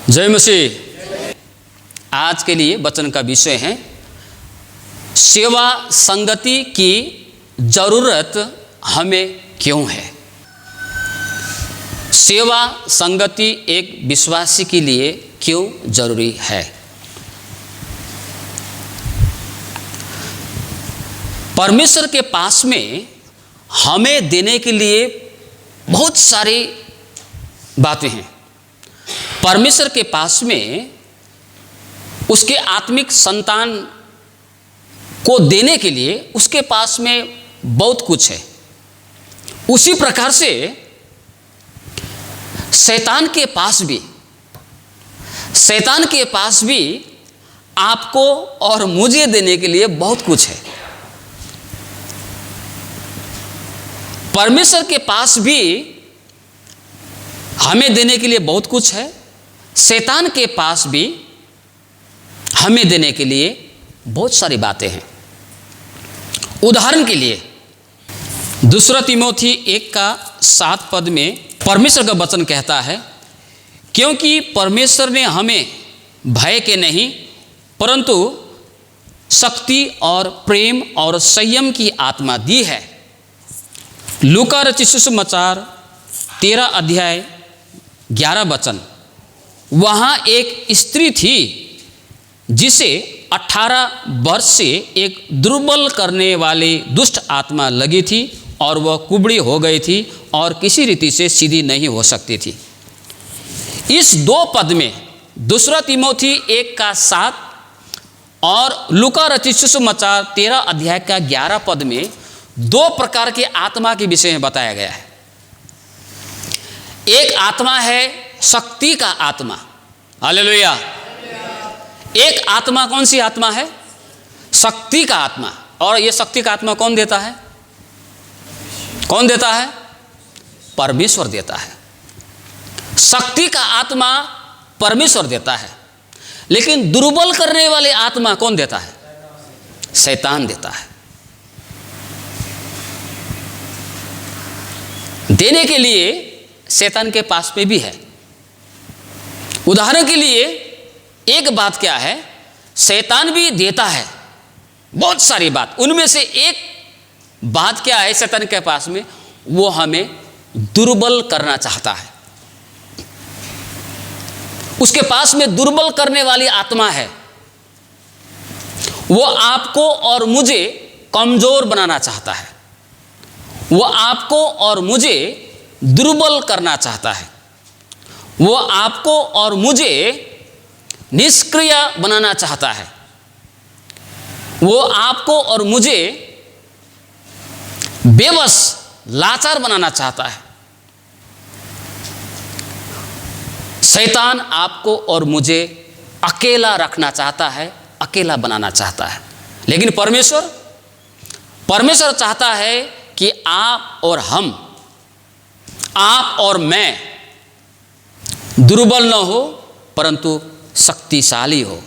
जय मसीह। आज के लिए वचन का विषय है सेवा संगति की जरूरत हमें क्यों है। सेवा संगति एक विश्वासी के लिए क्यों जरूरी है। परमेश्वर के पास में हमें देने के लिए बहुत सारी बातें हैं। परमेश्वर के पास में उसके आत्मिक संतान को देने के लिए उसके पास में बहुत कुछ है। उसी प्रकार से शैतान के पास भी आपको और मुझे देने के लिए बहुत कुछ है। परमेश्वर के पास भी हमें देने के लिए बहुत कुछ है, शैतान के पास भी हमें देने के लिए बहुत सारी बातें हैं। उदाहरण के लिए 2 तीमोथी 1:7 में परमेश्वर का वचन कहता है, क्योंकि परमेश्वर ने हमें भय के नहीं परंतु शक्ति और प्रेम और संयम की आत्मा दी है। लूका रचित सुसमाचार 13:11। वहाँ एक स्त्री थी जिसे 18 वर्ष से एक दुर्बल करने वाली दुष्ट आत्मा लगी थी और वह कुबड़ी हो गई थी और किसी रीति से सीधी नहीं हो सकती थी। इस 2 पद में 2 तीमोथी 1:7 और लूका रचित सुसमाचार 13:11 पद में 2 प्रकार के आत्मा के विषय में बताया गया है। एक आत्मा है शक्ति का आत्मा, हालेलुया। एक आत्मा कौन सी आत्मा है? शक्ति का आत्मा। और ये शक्ति का आत्मा कौन देता है? कौन देता है? परमेश्वर देता है। शक्ति का आत्मा परमेश्वर देता है, लेकिन दुर्बल करने वाले आत्मा कौन देता है? शैतान देता है। देने के लिए शैतान के पास में भी है। उदाहरण के लिए एक बात क्या है, शैतान भी देता है बहुत सारी बात। उनमें से एक बात क्या है शैतान के पास में, वो हमें दुर्बल करना चाहता है। उसके पास में दुर्बल करने वाली आत्मा है। वो आपको और मुझे कमजोर बनाना चाहता है। वो आपको और मुझे दुर्बल करना चाहता है। वो आपको और मुझे निष्क्रिय बनाना चाहता है। वो आपको और मुझे बेबस, लाचार बनाना चाहता है। शैतान आपको और मुझे अकेला रखना चाहता है, अकेला बनाना चाहता है। लेकिन परमेश्वर चाहता है कि आप और हम, आप और मैं दुर्बल न हो परंतु शक्तिशाली हो।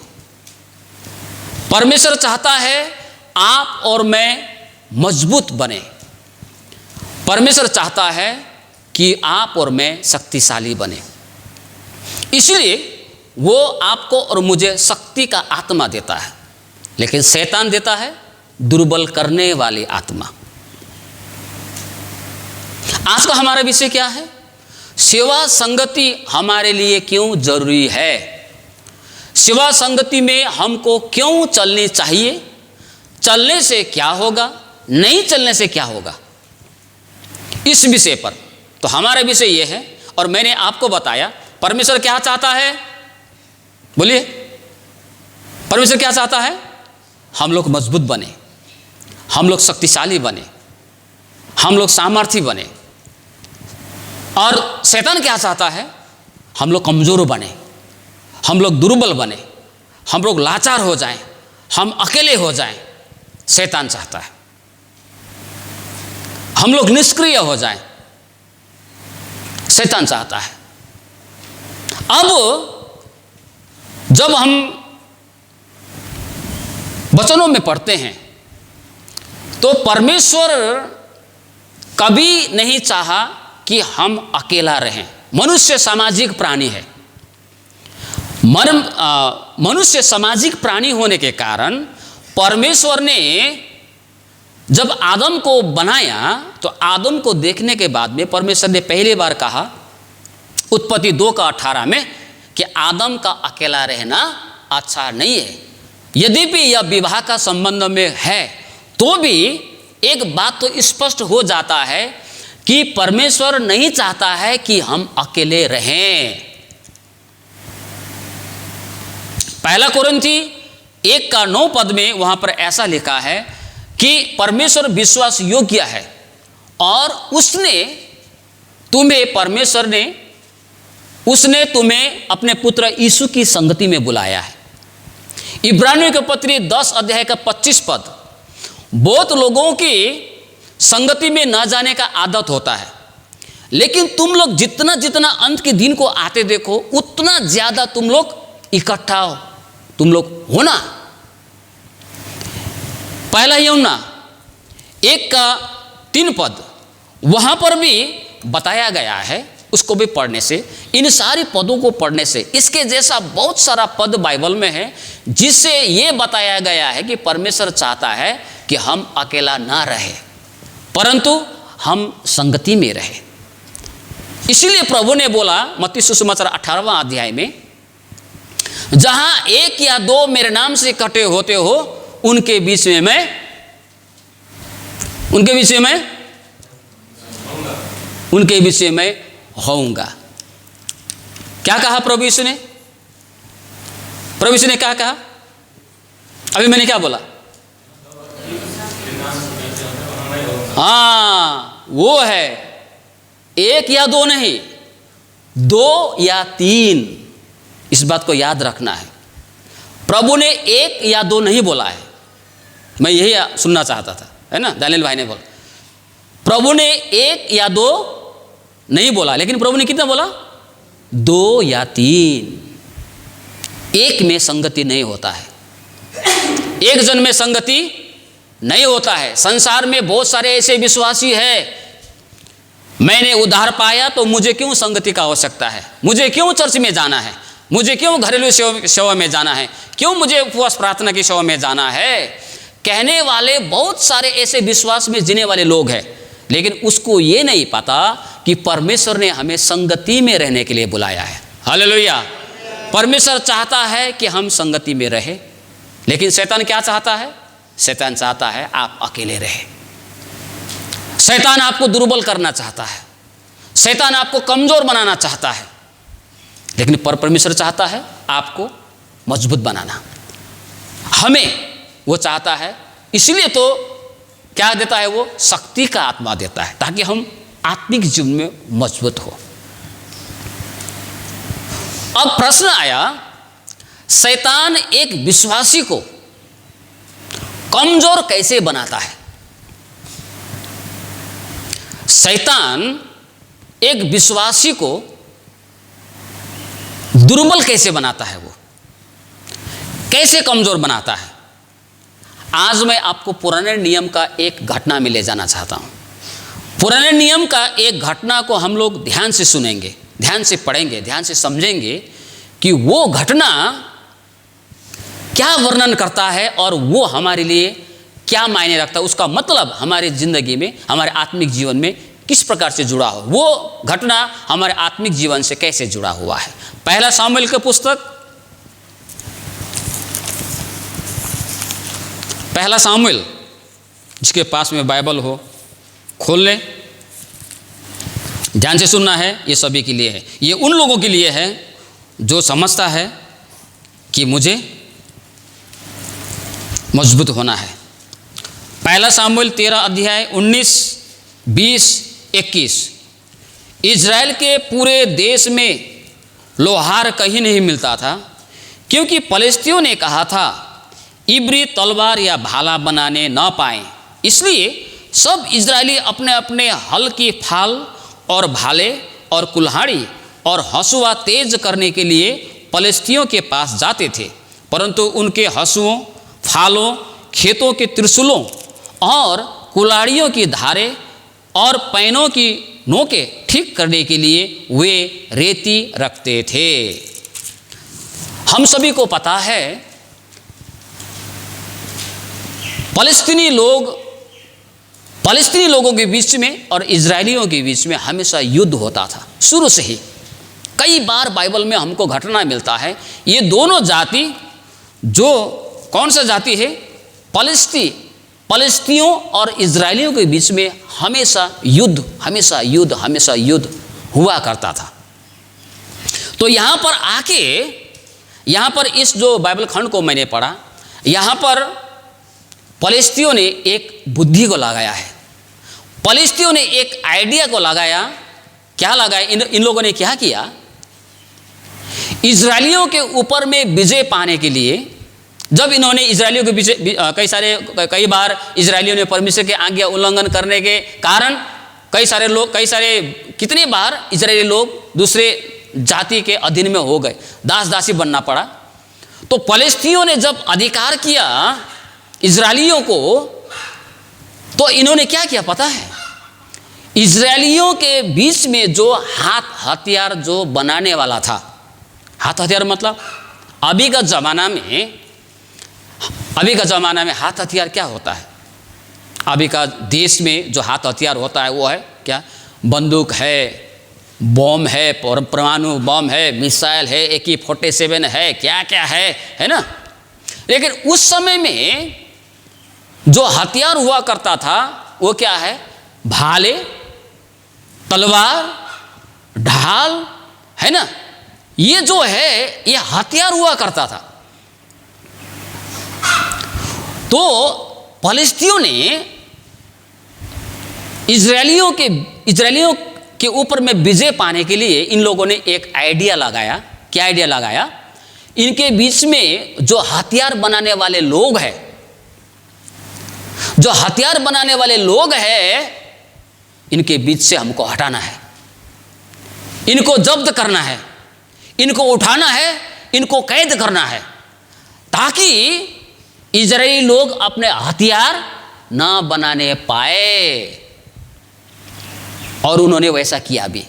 परमेश्वर चाहता है आप और मैं मजबूत बने। परमेश्वर चाहता है कि आप और मैं शक्तिशाली बने। इसलिए वो आपको और मुझे शक्ति का आत्मा देता है, लेकिन शैतान देता है दुर्बल करने वाली आत्मा। आज का हमारा विषय क्या है? सेवा संगति हमारे लिए क्यों जरूरी है। सेवा संगति में हमको क्यों चलनी चाहिए, चलने से क्या होगा, नहीं चलने से क्या होगा, इस विषय पर तो हमारा विषय ये है। और मैंने आपको बताया परमेश्वर क्या चाहता है। बोलिए, परमेश्वर क्या चाहता है? हम लोग मजबूत बने, हम लोग शक्तिशाली बने, हम लोग सामर्थी बने। और शैतान क्या चाहता है? हम लोग कमजोर बने, हम लोग दुर्बल बने, हम लोग लाचार हो जाएं, हम अकेले हो जाएं। शैतान चाहता है हम लोग निष्क्रिय हो जाएं। शैतान चाहता है। अब जब हम वचनों में पढ़ते हैं तो परमेश्वर कभी नहीं चाहा कि हम अकेला रहें। मनुष्य सामाजिक प्राणी है। मनुष्य सामाजिक प्राणी होने के कारण परमेश्वर ने जब आदम को बनाया तो आदम को देखने के बाद में परमेश्वर ने पहली बार कहा उत्पत्ति 2:18 में कि आदम का अकेला रहना अच्छा नहीं है। यद्यपि यह विवाह का संबंध में है तो भी एक बात तो स्पष्ट हो जाता है कि परमेश्वर नहीं चाहता है कि हम अकेले रहें। पहला कोरिन्थी 1:9 में वहां पर ऐसा लिखा है कि परमेश्वर विश्वास योग्य है और उसने तुम्हें अपने पुत्र यीशु की संगति में बुलाया है। इब्रानियों के पत्री 10:25 बहुत लोगों की संगति में न जाने का आदत होता है, लेकिन तुम लोग जितना जितना अंत के दिन को आते देखो उतना ज्यादा तुम लोग इकट्ठा हो, तुम लोग होना। पहला यूहन्ना 1:3 वहां पर भी बताया गया है, उसको भी पढ़ने से, इन सारी पदों को पढ़ने से इसके जैसा बहुत सारा पद बाइबल में है जिससे ये बताया गया है कि परमेश्वर चाहता है कि हम अकेला ना रहे परंतु हम संगति में रहे। इसीलिए प्रभु ने बोला मत्ती सुसमाचार 18वां अध्याय में, जहां 1 या 2 मेरे नाम से इकट्ठे होते हो उनके बीच में मैं होऊंगा। क्या कहा प्रभु यीशु ने? प्रभु यीशु ने क्या कहा? अभी मैंने क्या बोला? हाँ, वो है 1 या 2 नहीं, 2 या 3। इस बात को याद रखना है। प्रभु ने 1 या 2 नहीं बोला है, मैं यही सुनना चाहता था, है ना? दानियल भाई ने बोला प्रभु ने 1 या 2 नहीं बोला, लेकिन प्रभु ने कितना बोला? 2 या 3। एक में संगति नहीं होता है, एक जन में संगति नहीं होता है। संसार में बहुत सारे ऐसे विश्वासी हैं, मैंने उद्धार पाया तो मुझे क्यों संगति का आवश्यकता है, मुझे क्यों चर्च में जाना है, मुझे क्यों घरेलू सेवा में जाना है, क्यों मुझे उपवास प्रार्थना की सेवा में जाना है, कहने वाले बहुत सारे ऐसे विश्वास में जीने वाले लोग हैं। लेकिन उसको ये नहीं पता कि परमेश्वर ने हमें संगति में रहने के लिए बुलाया है। हालेलुया। परमेश्वर चाहता है कि हम संगति में रहे, लेकिन शैतान क्या चाहता है? शैतान चाहता है आप अकेले रहे। शैतान आपको दुर्बल करना चाहता है, शैतान आपको कमजोर बनाना चाहता है, लेकिन परमेश्वर चाहता है आपको मजबूत बनाना। हमें वो चाहता है, इसलिए तो क्या देता है? वो शक्ति का आत्मा देता है ताकि हम आत्मिक जीवन में मजबूत हो। अब प्रश्न आया, शैतान एक विश्वासी को कमजोर कैसे बनाता है? शैतान एक विश्वासी को दुर्बल कैसे बनाता है? वो कैसे कमजोर बनाता है? आज मैं आपको पुराने नियम का एक घटना में ले जाना चाहता हूं। पुराने नियम का एक घटना को हम लोग ध्यान से सुनेंगे, ध्यान से पढ़ेंगे, ध्यान से समझेंगे कि वो घटना क्या वर्णन करता है और वो हमारे लिए क्या मायने रखता है, उसका मतलब हमारी जिंदगी में, हमारे आत्मिक जीवन में किस प्रकार से जुड़ा हो, वो घटना हमारे आत्मिक जीवन से कैसे जुड़ा हुआ है। पहला शामूएल की पुस्तक, पहला शामूएल, जिसके पास में बाइबल हो खोल ले, ध्यान से सुनना है। ये सभी के लिए है, ये उन लोगों के लिए है जो समझता है कि मुझे मजबूत होना है। पहला शामूएल 13:19, 20, 21। इज़राइल के पूरे देश में लोहार कहीं नहीं मिलता था, क्योंकि पलिश्तियों ने कहा था इब्री तलवार या भाला बनाने न पाएं, इसलिए सब इजरायली अपने अपने हल की फाल और भाले और कुल्हाड़ी और हंसुआ तेज करने के लिए पलिश्तियों के पास जाते थे, परंतु उनके हंसुओं, फालों, खेतों के त्रिशूलों और कुल्हाड़ियों की धारें और पैनों की नोकें ठीक करने के लिए वे रेती रखते थे। हम सभी को पता है फलस्तीनी लोगों के बीच में और इजरायलियों के बीच में हमेशा युद्ध होता था शुरू से ही। कई बार बाइबल में हमको घटना मिलता है, ये दोनों जाति, जो कौन सा जाति है, फलस्तीनियों और इजरायलियों के बीच में हमेशा युद्ध हुआ करता था। तो यहाँ पर इस जो बाइबल खंड को मैंने पढ़ा, यहाँ पर फलस्तीनियों ने एक बुद्धि को लगाया है, फलस्तीनियों ने एक आइडिया को लगाया। क्या लगाया? इन लोगों ने क्या किया, इजरायलियों के ऊपर में विजय पाने के लिए, जब इन्होंने इजरायलियों के पीछे कई बार इजरायलियों ने परमेश्वर के आज्ञा उल्लंघन करने के कारण कितनी बार इजरायली लोग दूसरे जाति के अधीन में हो गए, दास दासी बनना पड़ा। तो फलस्तीनियों ने जब अधिकार किया इजरायलियों को, तो इन्होंने क्या किया पता है? इजरायलियों के बीच में जो हाथ हथियार जो बनाने वाला था, हाथ हथियार मतलब अभी का ज़माना में हाथ हथियार क्या होता है? अभी का देश में जो हाथ हथियार होता है वो है क्या? बंदूक है, बम है, परमाणु बम है, मिसाइल है, AK-47 है, क्या क्या है ना। लेकिन उस समय में जो हथियार हुआ करता था वो क्या है? भाले, तलवार, ढाल, है ना। ये जो है ये हथियार हुआ करता था। तो फलस्तीनियों ने इजरायलियों के ऊपर में विजय पाने के लिए इन लोगों ने एक आइडिया लगाया। क्या आइडिया लगाया? इनके बीच में जो हथियार बनाने वाले लोग हैं, इनके बीच से हमको हटाना है, इनको जब्त करना है, इनको उठाना है, इनको कैद करना है, ताकि इजरायली लोग अपने हथियार ना बनाने पाए। और उन्होंने वैसा किया भी।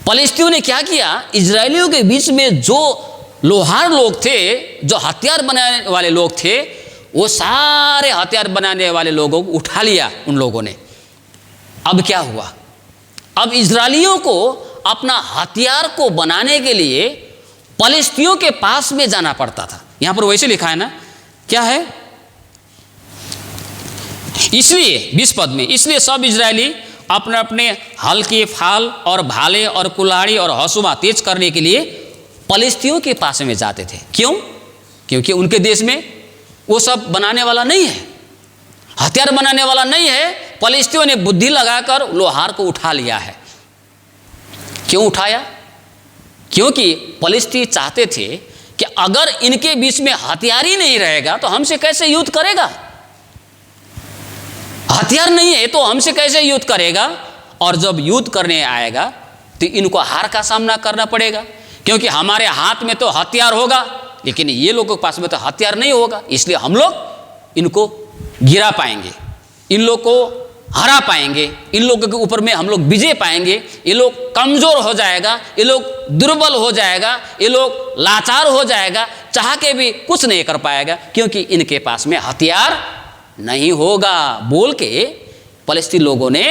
फलस्तीनियों ने क्या किया? इजरायलियों के बीच में जो लोहार लोग थे, जो हथियार बनाने वाले लोग थे, वो सारे हथियार बनाने वाले लोगों को उठा लिया उन लोगों ने। अब क्या हुआ? अब इजरायलियों को अपना हथियार को बनाने के लिए फलस्तीनियों के पास में जाना पड़ता था। यहां पर वैसे लिखा है ना, क्या है? इसलिए 20 पद में, इसलिए सब इजरायली अपने अपने हल के फाल और भाले और कुल्हाड़ी और हंसुआ तेज करने के लिए फलस्तीनियों के पास में जाते थे। क्यों? क्योंकि उनके देश में वो सब बनाने वाला नहीं है, हथियार बनाने वाला नहीं है। फलस्तीनियों ने बुद्धि लगाकर लोहार को उठा लिया है। क्यों उठाया? क्योंकि फलस्तीनी चाहते थे कि अगर इनके बीच में हथियार ही नहीं रहेगा तो हमसे कैसे युद्ध करेगा? हथियार नहीं है तो हमसे कैसे युद्ध करेगा? और जब युद्ध करने आएगा तो इनको हार का सामना करना पड़ेगा, क्योंकि हमारे हाथ में तो हथियार होगा लेकिन ये लोगों के पास में तो हथियार नहीं होगा। इसलिए हम लोग इनको गिरा पाएंगे, इन लोग को हरा पाएंगे, इन लोगों के ऊपर में हम लोग विजय पाएंगे। ये लोग कमजोर हो जाएगा, ये लोग दुर्बल हो जाएगा, ये लोग लाचार हो जाएगा, चाह के भी कुछ नहीं कर पाएगा, क्योंकि इनके पास में हथियार नहीं होगा बोल के फलस्तीनी लोगों ने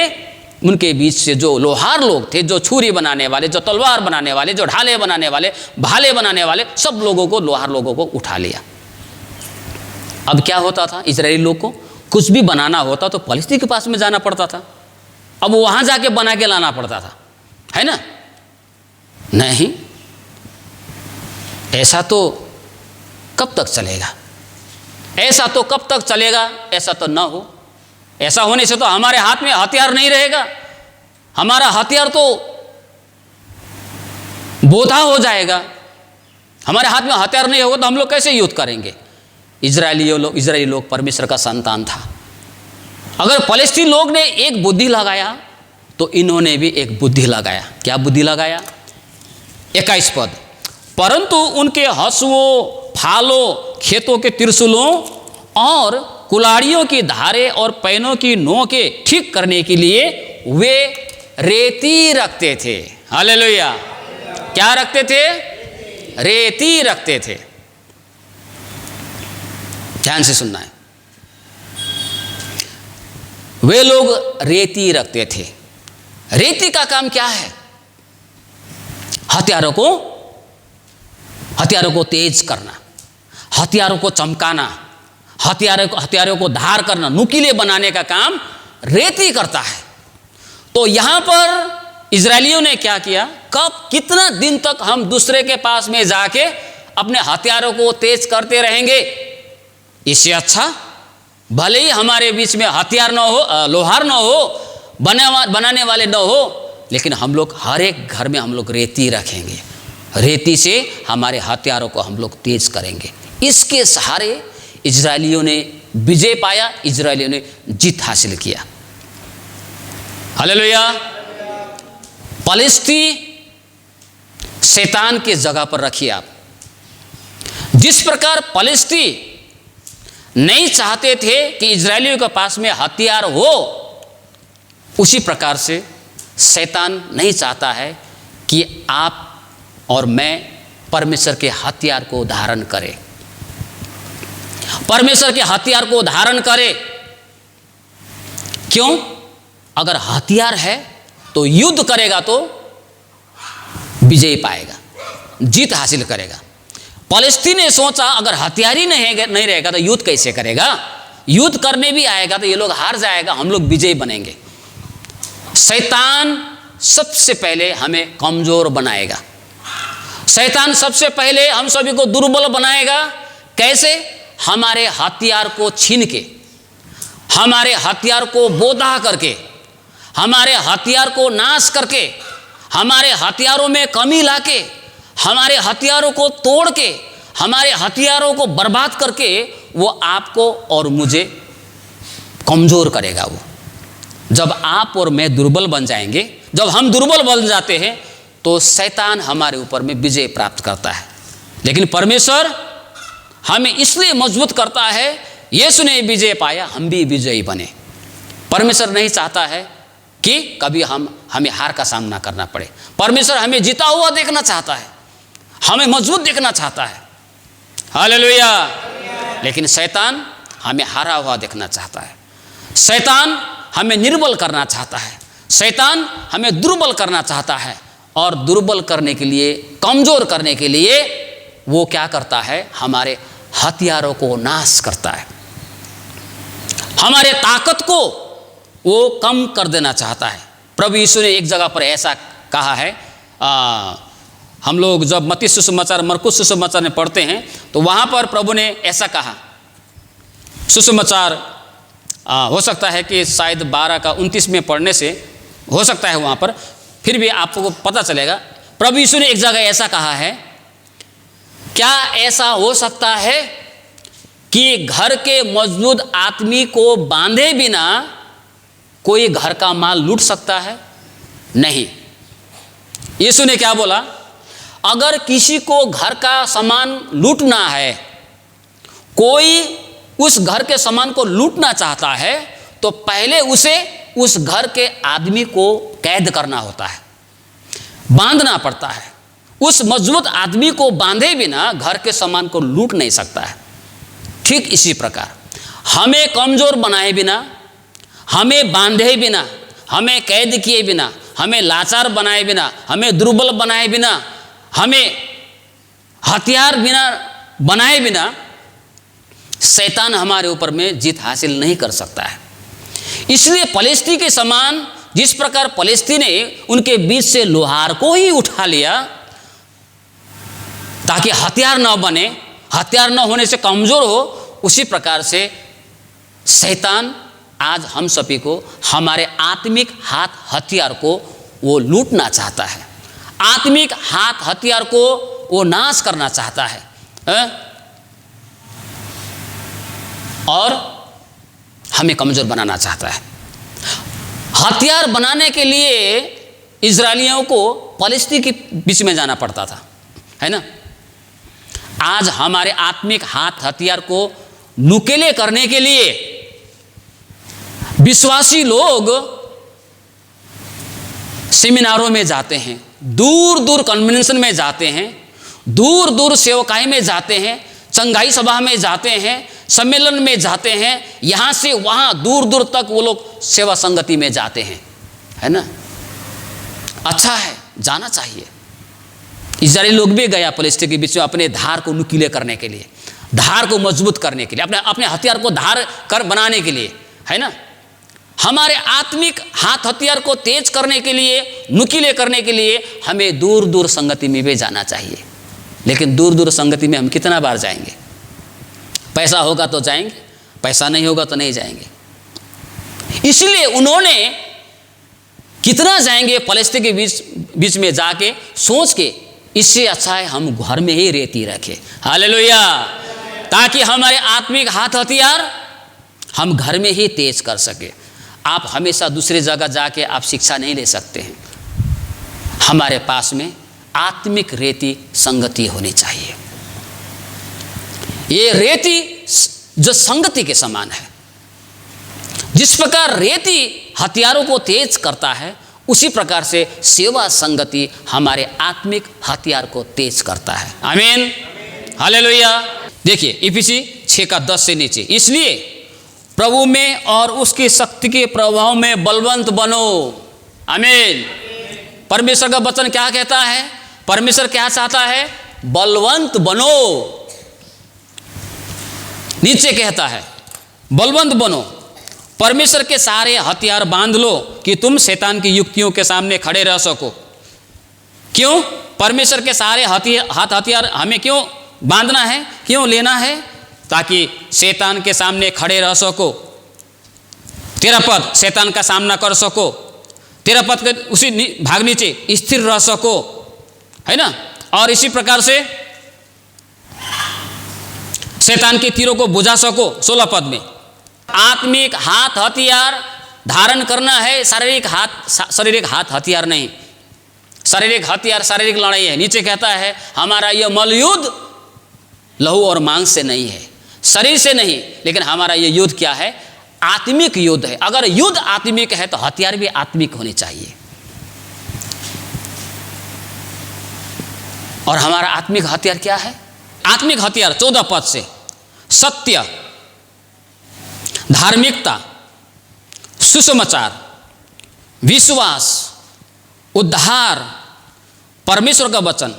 उनके बीच से जो लोहार लोग थे, जो छुरी बनाने वाले, जो तलवार बनाने वाले, जो ढाले बनाने वाले, भाले बनाने वाले, सब लोगों को, लोहार लोगों को उठा लिया। अब क्या होता था? इजरायली लोग को कुछ भी बनाना होता तो फलस्तीन के पास में जाना पड़ता था, अब वहां जाके बना के लाना पड़ता था, है ना। नहीं, ऐसा तो कब तक चलेगा? ऐसा तो कब तक चलेगा? ऐसा तो ना हो। ऐसा होने से तो हमारे हाथ में हथियार नहीं रहेगा, हमारा हथियार तो बोधा हो जाएगा। हमारे हाथ में हथियार नहीं होगा तो हम लोग कैसे युद्ध करेंगे? इजरायली लोग परमेश्वर का संतान था। अगर फलस्तीन लोग ने एक बुद्धि लगाया तो इन्होंने भी एक बुद्धि लगाया। क्या बुद्धि लगाया? 21 पद, परंतु उनके हंसुओं, फालों, खेतों के त्रिशूलों और कुल्हाड़ियों की धारे और पैनों की नोके ठीक करने के लिए वे रेती रखते थे। हालेलुया। क्या रखते थे? रेती रखते थे। ध्यान से सुनना है। वे लोग रेती रखते थे। रेती का काम क्या है? हथियारों को तेज करना, हथियारों को चमकाना, हथियारों को धार करना, नुकीले बनाने का काम रेती करता है। तो यहां पर इजरायलियों ने क्या किया? कितना दिन तक हम दूसरे के पास में जाके अपने हथियारों को तेज करते रहेंगे? इससे अच्छा भले ही हमारे बीच में हथियार न हो, लोहार न हो, बनाने वाले न हो, लेकिन हम लोग हर एक घर में हम लोग रेती रखेंगे। रेती से हमारे हथियारों को हम लोग तेज करेंगे। इसके सहारे इजरायलियों ने विजय पाया, इजरायलियों ने जीत हासिल किया। हालेलुया। पलिश्ती शैतान के जगह पर रखिए आप। जिस प्रकार पलिश्ती नहीं चाहते थे कि इजरायलियों के पास में हथियार हो, उसी प्रकार से शैतान नहीं चाहता है कि आप और मैं परमेश्वर के हथियार को धारण करें। परमेश्वर के हथियार को धारण करें। क्यों? अगर हथियार है तो युद्ध करेगा तो विजय पाएगा, जीत हासिल करेगा। पलिश्ती ने सोचा अगर हथियार ही नहीं रहेगा तो युद्ध कैसे करेगा? युद्ध करने भी आएगा तो ये लोग हार जाएगा, हम लोग विजयी बनेंगे। शैतान सबसे पहले हमें कमजोर बनाएगा। शैतान सबसे पहले हम सभी को दुर्बल बनाएगा। कैसे? हमारे हथियार को छीन के, हमारे हथियार को बोधा करके, हमारे हथियार को नाश करके, हमारे हथियारों में कमी लाके, हमारे हथियारों को तोड़ के, हमारे हथियारों को बर्बाद करके वो आपको और मुझे कमजोर करेगा। वो जब आप और मैं दुर्बल बन जाएंगे, जब हम दुर्बल बन जाते हैं तो शैतान हमारे ऊपर में विजय प्राप्त करता है। लेकिन परमेश्वर हमें इसलिए मजबूत करता है, यीशु ने विजय पाया, हम भी विजयी बने। परमेश्वर नहीं चाहता है कि कभी हमें हार का सामना करना पड़े। परमेश्वर हमें जीता हुआ देखना चाहता है, हमें मजबूत देखना चाहता है। हालेलुया। लेकिन शैतान हमें हारा हुआ देखना चाहता है। शैतान हमें निर्बल करना चाहता है। शैतान हमें दुर्बल करना चाहता है, और दुर्बल करने के लिए, कमजोर करने के लिए वो क्या करता है? हमारे हथियारों को नाश करता है, हमारे ताकत को वो कम कर देना चाहता है। प्रभु यीशु ने एक जगह पर ऐसा कहा है, हम लोग जब मत्ती सुसमाचार, मरकुस सुसमाचार में पढ़ते हैं तो वहाँ पर प्रभु ने ऐसा कहा। सुसमाचार हो सकता है कि शायद 12 का 29 में पढ़ने से हो सकता है वहाँ पर, फिर भी आपको पता चलेगा। प्रभु यीशु ने एक जगह ऐसा कहा है, क्या ऐसा हो सकता है कि घर के मजबूत आदमी को बांधे बिना कोई घर का माल लूट सकता है? नहीं। यीशु ने क्या बोला? अगर किसी को घर का सामान लूटना है, कोई उस घर के सामान को लूटना चाहता है, तो पहले उसे उस घर के आदमी को कैद करना होता है, बांधना पड़ता है। उस मजबूत आदमी को बांधे बिना घर के सामान को लूट नहीं सकता है। ठीक इसी प्रकार हमें कमजोर बनाए बिना, हमें बांधे बिना, हमें कैद किए बिना, हमें लाचार बनाए बिना, हमें दुर्बल बनाए बिना, हमें हथियार बिना बनाए बिना शैतान हमारे ऊपर में जीत हासिल नहीं कर सकता है। इसलिए पलिश्ती के समान, जिस प्रकार पलिश्ती ने उनके बीच से लोहार को ही उठा लिया ताकि हथियार न बने, हथियार न होने से कमजोर हो, उसी प्रकार से शैतान आज हम सभी को, हमारे आत्मिक हाथ हथियार को वो लूटना चाहता है, आत्मिक हाथ हथियार को वो नाश करना चाहता है, और हमें कमजोर बनाना चाहता है। हथियार बनाने के लिए इजरायलियों को पलिश्ती के बीच में जाना पड़ता था, है ना। आज हमारे आत्मिक हाथ हथियार को नुकीले करने के लिए विश्वासी लोग सेमिनारों में जाते हैं, दूर दूर कन्वेंशन में जाते हैं, दूर दूर सेवकाई में जाते हैं, चंगाई सभा में जाते हैं, सम्मेलन में जाते हैं, यहाँ से वहाँ दूर दूर तक वो लोग सेवा संगति में जाते हैं, है ना। अच्छा है, जाना चाहिए। इस्राएली लोग भी गया पलिश्ती के बीच में अपने धार को नुकीले करने के लिए, धार को मजबूत करने के लिए, अपने अपने हथियार को धार कर बनाने के लिए, है ना। हमारे आत्मिक हाथ हथियार को तेज करने के लिए, नुकीले करने के लिए हमें दूर दूर संगति में भी जाना चाहिए। लेकिन दूर दूर संगति में हम कितना बार जाएंगे? पैसा होगा तो जाएंगे, पैसा नहीं होगा तो नहीं जाएंगे। इसलिए उन्होंने कितना जाएंगे पलिश्ती के बीच में जाके, सोच के इससे अच्छा है हम घर में ही रेती रखें। हालेलुया। ताकि हमारे आत्मिक हाथ हथियार हम घर में ही तेज कर सके। आप हमेशा दूसरी जगह जाके आप शिक्षा नहीं ले सकते हैं। हमारे पास में आत्मिक रेती संगति होनी चाहिए। ये रेती जो संगति के समान है, जिस प्रकार रेती हथियारों को तेज करता है, उसी प्रकार से सेवा संगति हमारे आत्मिक हथियार को तेज करता है। आमीन, हालेलुया। देखिए इफिसी 6:10 से नीचे, इसलिए प्रभु में और उसकी शक्ति के प्रभाव में बलवंत बनो। आमीन। परमेश्वर का वचन क्या कहता है? परमेश्वर क्या चाहता है? बलवंत बनो। नीचे कहता है बलवंत बनो, परमेश्वर के सारे हथियार बांध लो कि तुम शैतान की युक्तियों के सामने खड़े रह सको। क्यों? परमेश्वर के सारे हाथ हथियार हमें क्यों बांधना है, क्यों लेना है? ताकि शैतान के सामने खड़े रह सको। तेरा पद शैतान का सामना कर सको, तेरा पद के उसी भाग नीचे स्थिर रह सको, है ना। और इसी प्रकार से शैतान के तीरों को बुझा सको। 16 पद में आत्मिक हाथ हथियार धारण करना है, शारीरिक हाथ हथियार नहीं। शारीरिक हथियार शारीरिक लड़ाई है। नीचे कहता है हमारा यह मलयुद्ध लहू और मांस से नहीं है, शरीर से नहीं, लेकिन हमारा ये युद्ध क्या है? आत्मिक युद्ध है। अगर युद्ध आत्मिक है तो हथियार भी आत्मिक होने चाहिए। और हमारा आत्मिक हथियार क्या है? आत्मिक हथियार 14 पद से सत्य, धार्मिकता, सुसमाचार, विश्वास, उद्धार, परमेश्वर का वचन,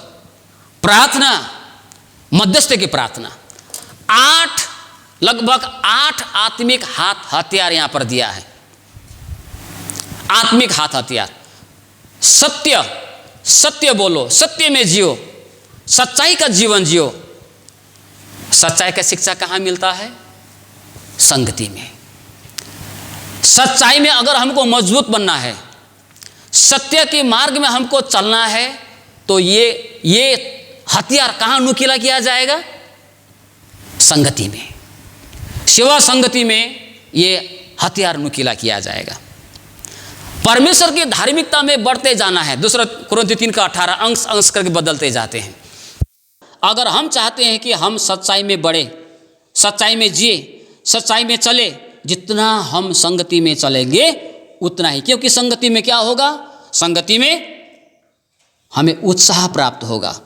प्रार्थना, मध्यस्थ की प्रार्थना। लगभग 8 आत्मिक हाथ हथियार यहां पर दिया है। आत्मिक हाथ हथियार। सत्य बोलो, सत्य में जियो, सच्चाई का जीवन जियो। सच्चाई का शिक्षा कहाँ मिलता है? संगति में। सच्चाई में अगर हमको मजबूत बनना है, सत्य के मार्ग में हमको चलना है, तो ये हथियार कहाँ नुकीला किया जाएगा? संगति में, सेवा संगति में ये हथियार नुकीला किया जाएगा। परमेश्वर की धार्मिकता में बढ़ते जाना है। 2 कुरिन्थी 3:18 अंश करके बदलते जाते हैं। अगर हम चाहते हैं कि हम सच्चाई में बढ़े, सच्चाई में जिए, सच्चाई में चले, जितना हम संगति में चलेंगे उतना ही। क्योंकि संगति में क्या होगा? संगति में हमें उत्साह प्राप्त होगा,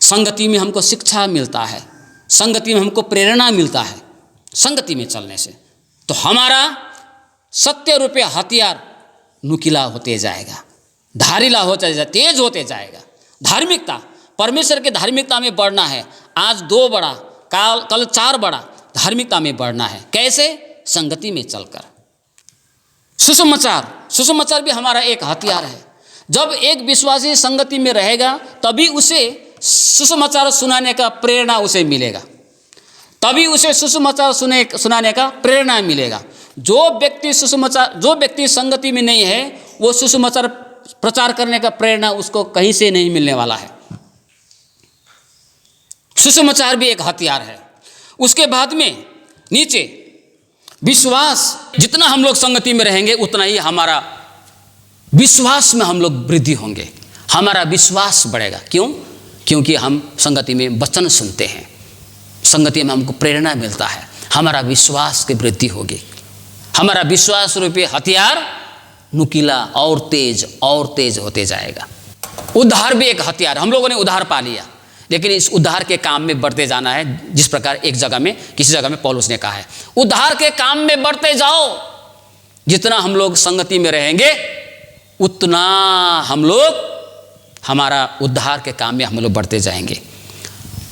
संगति में हमको शिक्षा मिलता है, संगति में हमको प्रेरणा मिलता है। संगति में चलने से तो हमारा सत्य रूपी हथियार नुकीला होते जाएगा, धारिला होता जाएगा, तेज होते जाएगा। धार्मिकता, परमेश्वर की धार्मिकता में बढ़ना है। आज 2 बड़ा, कल 4 बड़ा धार्मिकता में बढ़ना है। कैसे? संगति में चलकर। सुसमाचार भी हमारा एक हथियार है। जब एक विश्वासी संगति में रहेगा तभी उसे सुसमाचार सुनाने का प्रेरणा उसे मिलेगा, तभी उसे सुसमाचार सुनाने का प्रेरणा मिलेगा। जो व्यक्ति संगति में नहीं है, वो सुसमाचार प्रचार करने का प्रेरणा उसको कहीं से नहीं मिलने वाला है। सुसमाचार भी एक हथियार है। उसके बाद में नीचे विश्वास। जितना हम लोग संगति में रहेंगे उतना ही हमारा विश्वास में हम लोग वृद्धि होंगे, हमारा विश्वास बढ़ेगा। क्यों? क्योंकि हम संगति में वचन सुनते हैं, संगति में हमको प्रेरणा मिलता है, हमारा विश्वास की वृद्धि होगी। हमारा विश्वास रूपी हथियार नुकीला और तेज होते जाएगा। उद्धार भी एक हथियार। हम लोगों ने उद्धार पा लिया, लेकिन इस उद्धार के काम में बढ़ते जाना है। जिस प्रकार एक जगह में, किसी जगह में पौलुस ने कहा है, उद्धार के काम में बढ़ते जाओ। जितना हम लोग संगति में रहेंगे उतना हम लोग, हमारा उद्धार के काम में हम लोग बढ़ते जाएंगे।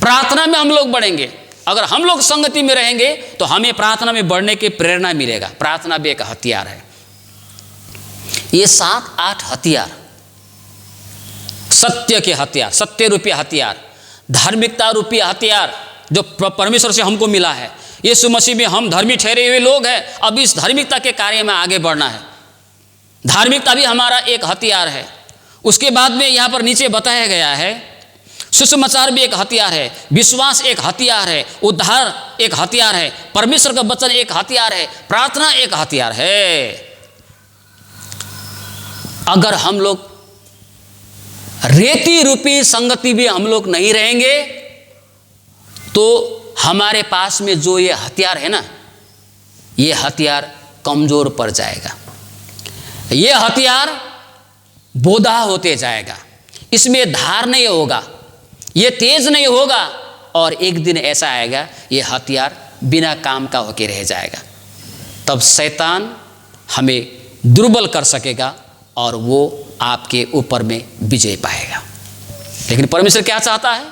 प्रार्थना में हम लोग बढ़ेंगे। अगर हम लोग संगति में रहेंगे तो हमें प्रार्थना में बढ़ने की प्रेरणा मिलेगा। प्रार्थना भी एक हथियार है। ये 7-8 हथियार, सत्य के हथियार, सत्य रूपी हथियार, धार्मिकता रूपी हथियार जो परमेश्वर से हमको मिला है। यीशु मसीह में हम धर्मी ठहरे हुए लोग हैं। अब इस धार्मिकता के कार्य में आगे बढ़ना है। धार्मिकता भी हमारा एक हथियार है। उसके बाद में यहाँ पर नीचे बताया गया है, सुसमाचार भी एक हथियार है, विश्वास एक हथियार है, उद्धार एक हथियार है, परमेश्वर का वचन एक हथियार है, प्रार्थना एक हथियार है। अगर हम लोग रेती रूपी संगति भी हम लोग नहीं रहेंगे तो हमारे पास में जो ये हथियार है ना, ये हथियार कमजोर पड़ जाएगा। ये हथियार बोधा होते जाएगा। इसमें धार नहीं होगा, ये तेज नहीं होगा, और एक दिन ऐसा आएगा ये हथियार बिना काम का होके रह जाएगा। तब शैतान हमें दुर्बल कर सकेगा और वो आपके ऊपर में विजय पाएगा। लेकिन परमेश्वर क्या चाहता है?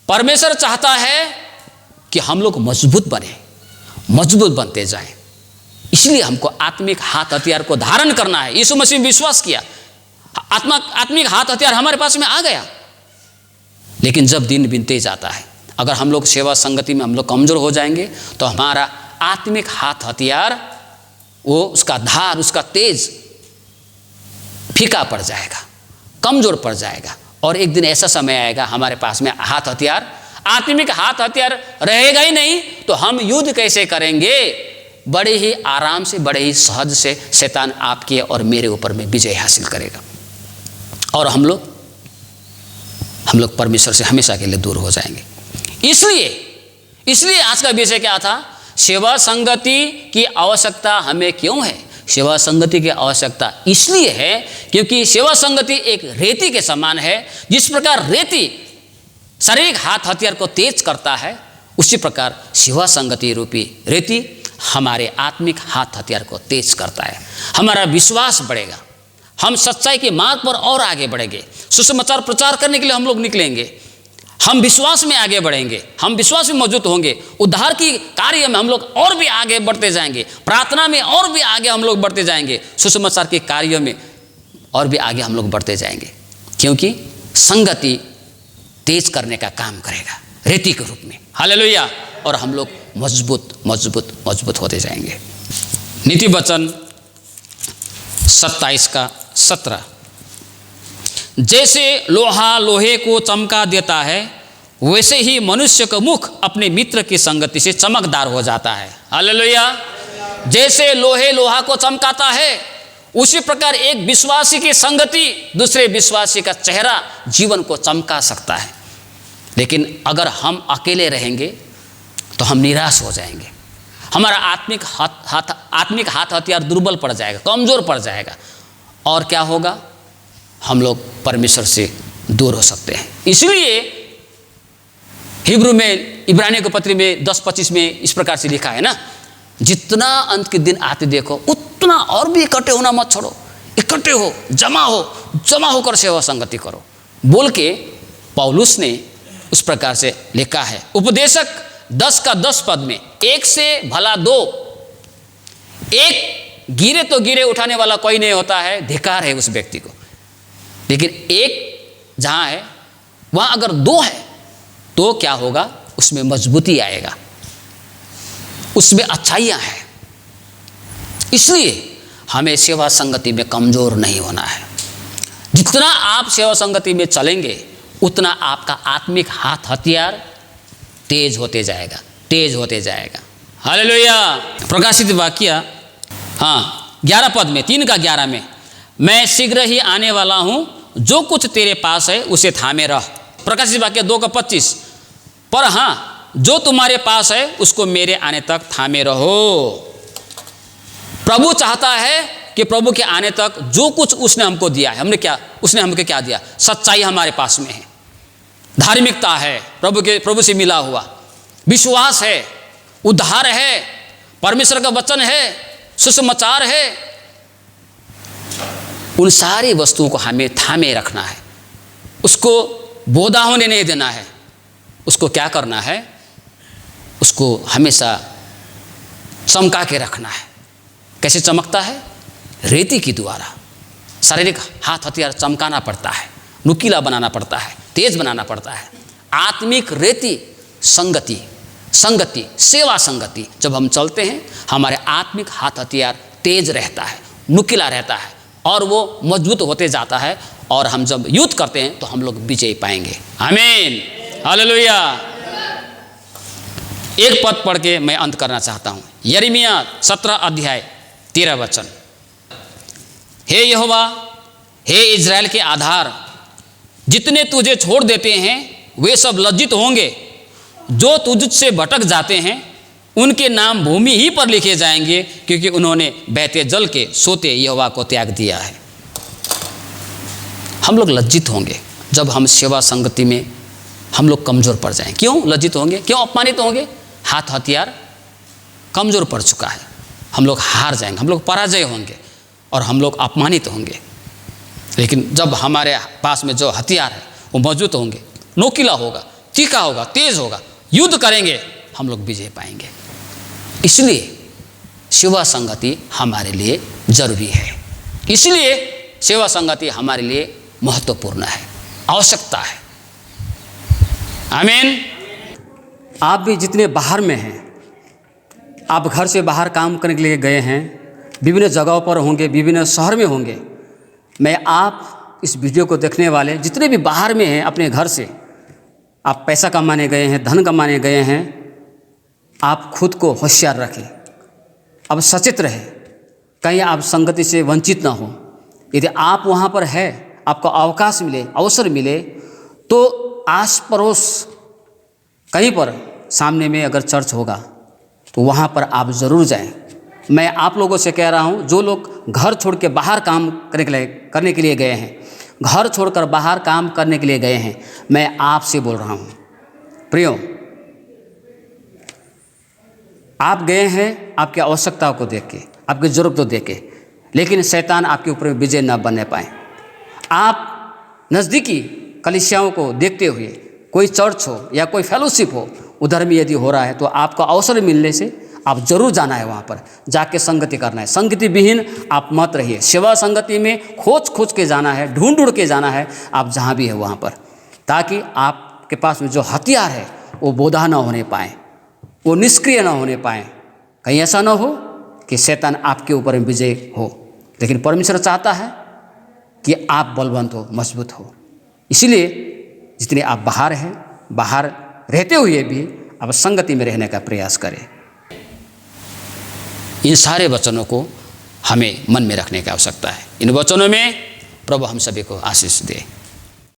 परमेश्वर चाहता है कि हम लोग मजबूत बने, मजबूत बनते जाएं। इसलिए हमको आत्मिक हाथ हथियार को धारण करना है। यीशु मसीह में विश्वास किया, आत्मिक हाथ हथियार हमारे पास में आ गया। लेकिन जब दिन बीतते जाता है, अगर हम लोग सेवा संगति में हम लोग कमजोर हो जाएंगे तो हमारा आत्मिक हाथ हथियार, वो उसका धार, उसका तेज फीका पड़ जाएगा, कमजोर पड़ जाएगा। और एक दिन ऐसा समय आएगा हमारे पास में हाथ हथियार, आत्मिक हाथ हथियार रहेगा ही नहीं तो हम युद्ध कैसे करेंगे? बड़े ही आराम से, बड़े ही सहज से शैतान आपके और मेरे ऊपर में विजय हासिल करेगा और हम लोग परमेश्वर से हमेशा के लिए दूर हो जाएंगे। इसलिए आज का विषय क्या था? सेवा संगति की आवश्यकता हमें क्यों है? सेवा संगति की आवश्यकता इसलिए है क्योंकि सेवा संगति एक रेती के समान है। जिस प्रकार रेती शारीरिक हाथ हथियार को तेज करता है, उसी प्रकार सेवा संगति रूपी रेती हमारे आत्मिक हाथ हथियार को तेज करता है। हमारा विश्वास बढ़ेगा, हम सच्चाई के मार्ग पर और आगे बढ़ेंगे। सुसमाचार प्रचार करने के लिए हम लोग निकलेंगे, हम विश्वास में आगे बढ़ेंगे, हम विश्वास में मौजूद होंगे। उद्धार की कार्य में हम लोग और भी आगे बढ़ते जाएंगे, प्रार्थना में और भी आगे हम लोग बढ़ते जाएंगे, सुसमाचार के कार्यों में और भी आगे हम लोग बढ़ते जाएंगे। क्योंकि संगति तेज करने का काम करेगा रेती के रूप में। हालेलुया। और हम लोग मजबूत होते जाएंगे। नीति वचन 27:17, जैसे लोहा लोहे को चमका देता है वैसे ही मनुष्य का मुख अपने मित्र की संगति से चमकदार हो जाता है। हालेलुया। जैसे लोहे लोहा को चमकाता है, उसी प्रकार एक विश्वासी की संगति दूसरे विश्वासी का चेहरा, जीवन को चमका सकता है। लेकिन अगर हम अकेले रहेंगे तो हम निराश हो जाएंगे, हमारा आत्मिक हाथ हथियार दुर्बल पड़ जाएगा, कमजोर पड़ जाएगा, और क्या होगा? हम लोग परमेश्वर से दूर हो सकते हैं। इसलिए हिब्रू में, इब्रानियों की पत्री में 10:25 में इस प्रकार से लिखा है ना, जितना अंत के दिन आते देखो उतना और भी इकट्ठे होना मत छोड़ो, इकट्ठे हो, जमा होकर सेवा संगति करो, बोल के पौलुस ने उस प्रकार से लिखा है। उपदेशक 10:10 पद में, एक से भला दो, एक गिरे तो गिरे उठाने वाला कोई नहीं होता है, धिक्कार है उस व्यक्ति को। लेकिन एक जहां है वहां अगर दो है तो क्या होगा? उसमें मजबूती आएगा, उसमें अच्छाइयां हैं। इसलिए हमें सेवा संगति में कमजोर नहीं होना है। जितना आप सेवा संगति में चलेंगे उतना आपका आत्मिक हाथ हथियार तेज होते जाएगा। हालेलुया। प्रकाशित वाक्य 11 पद में, 3:11 में, मैं शीघ्र ही आने वाला हूं, जो कुछ तेरे पास है उसे थामे रह। प्रकाशित वाक्य 2:25, पर जो तुम्हारे पास है उसको मेरे आने तक थामे रहो। प्रभु चाहता है कि प्रभु के आने तक जो कुछ उसने हमको दिया है, उसने हमको क्या दिया? सच्चाई हमारे पास में है, धार्मिकता है, प्रभु से मिला हुआ विश्वास है, उद्धार है, परमेश्वर का वचन है, सुसमाचार है, उन सारी वस्तुओं को हमें थामे रखना है, उसको बोधा होने नहीं देना है। उसको क्या करना है? उसको हमेशा चमका के रखना है। कैसे चमकता है? रेती की द्वारा। शारीरिक हाथ हथियार चमकाना पड़ता है, नुकीला बनाना पड़ता है, तेज बनाना पड़ता है। आत्मिक रेती संगति, संगति, सेवा संगति, जब हम चलते हैं हमारे आत्मिक हाथ हथियार तेज रहता है, नुकीला रहता है और वो मजबूत होते जाता है, और हम जब युद्ध करते हैं तो हम लोग विजय पाएंगे। आमीन, हालेलुया। एक पद पढ़ के मैं अंत करना चाहता हूँ। यिर्मयाह 17 अध्याय 13 वचन। हे यहोवा, हे इज़राइल के आधार, जितने तुझे छोड़ देते हैं वे सब लज्जित होंगे। जो तुझसे भटक जाते हैं उनके नाम भूमि ही पर लिखे जाएंगे, क्योंकि उन्होंने बहते जल के सोते यहोवा को त्याग दिया है। हम लोग लज्जित होंगे जब हम सेवा संगति में हम लोग कमज़ोर पड़ जाएं। क्यों लज्जित होंगे? क्यों अपमानित होंगे? हाथ हथियार कमज़ोर पड़ चुका है, हम लोग हार जाएंगे, हम लोग पराजय होंगे और हम लोग अपमानित होंगे। लेकिन जब हमारे पास में जो हथियार है वो मौजूद होंगे, नोकीला होगा, तीखा होगा, तेज होगा, युद्ध करेंगे, हम लोग विजय पाएंगे। इसलिए सेवा संगति हमारे लिए जरूरी है, इसलिए सेवा संगति हमारे लिए महत्वपूर्ण है, आवश्यकता है। आमीन। आप भी जितने बाहर में हैं, आप घर से बाहर काम करने के लिए गए हैं, विभिन्न जगहों पर होंगे, विभिन्न शहर में होंगे, मैं आप इस वीडियो को देखने वाले जितने भी बाहर में हैं, अपने घर से आप पैसा कमाने गए हैं, धन कमाने गए हैं, आप खुद को होशियार रखें, अब सचेत रहें, कहीं आप संगति से वंचित ना हो। यदि आप वहाँ पर है, आपको अवकाश मिले, अवसर मिले, तो आस पड़ोस कहीं पर सामने में अगर चर्च होगा तो वहाँ पर आप ज़रूर जाएं। मैं आप लोगों से कह रहा हूँ, जो लोग घर छोड़ के बाहर काम करने के लिए गए हैं, घर छोड़कर बाहर काम करने के लिए गए हैं, मैं आपसे बोल रहा हूँ प्रियो, आप गए हैं आपकी आवश्यकताओं को देख के, आपकी ज़रूरत को देख के, लेकिन शैतान आपके ऊपर विजय न बनने पाए। आप नज़दीकी कलीसियाओं को देखते हुए, कोई चर्च हो या कोई फेलोशिप हो, उधर भी यदि हो रहा है तो आपको अवसर मिलने से आप जरूर जाना है, वहाँ पर जाके संगति करना है। संगति विहीन आप मत रहिए, सेवा संगति में खोज के जाना है, ढूंढ के जाना है, आप जहाँ भी है वहाँ पर, ताकि आपके पास में जो हथियार है वो बोधा न होने पाए, वो निष्क्रिय न होने पाए। कहीं ऐसा न हो कि शैतान आपके ऊपर विजय हो, लेकिन परमेश्वर चाहता है कि आप बलवंत हो, मजबूत हो। इसीलिए जितने आप बाहर हैं, बाहर रहते हुए भी आप संगति में रहने का प्रयास करें। इन सारे वचनों को हमें मन में रखने की आवश्यकता है। इन वचनों में प्रभु हम सभी को आशीष दे।